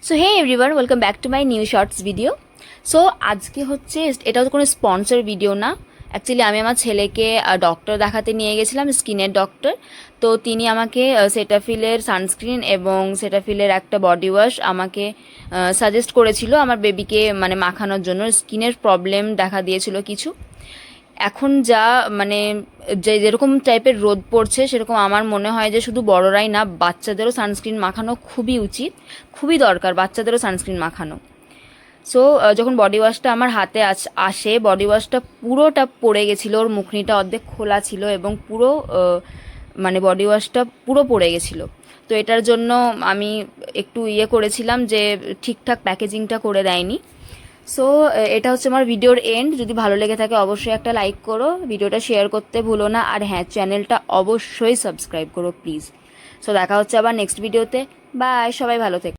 So hey everyone, welcome back to my new shorts video. So আজকে হচ্ছে, এটা তো কোনো স্পন্সর ভিডিও না। অ্যাকচুয়ালি আমি আমার ছেলেকে ডক্টর দেখাতে নিয়ে গেছিলাম, স্কিনের ডক্টর। তো তিনি আমাকে সেটাফিলের সানস্ক্রিন এবং সেটাফিলের একটা বডি ওয়াশ আমাকে সাজেস্ট করেছিল আমার বেবিকে মানে মাখানোর জন্য। স্কিনের প্রবলেম দেখা দিয়েছিল কিছু। এখন যা মানে যেরকম টাইপের রোদ পড়ছে, সেরকম আমার মনে হয় যে শুধু বড়রাই না, বাচ্চাদেরও সানস্ক্রিন মাখানো খুবই উচিত, খুবই দরকার বাচ্চাদেরও সানস্ক্রিন মাখানো। সো যখন বডি ওয়াশটা আমার হাতে আসে, বডি ওয়াশটা পুরোটা পড়ে গেছিলো, ওর মুখনিটা অর্ধেক খোলা ছিল এবং পুরো মানে বডি ওয়াশটা পুরো পড়ে গেছিলো। তো এটার জন্য আমি একটু করেছিলাম যে ঠিকঠাক প্যাকেজিংটা করে দেয়নি। সো এটা হচ্ছে আমার ভিডিওর এন্ড। যদি ভালো লেগে থাকে অবশ্যই একটা লাইক করো, ভিডিওটা শেয়ার করতে ভুলো না, আর হ্যাঁ, চ্যানেলটা অবশ্যই সাবস্ক্রাইব করো প্লিজ। সো দেখা হচ্ছে আবার নেক্সট ভিডিওতে। বাই, সবাই ভালো থেকো।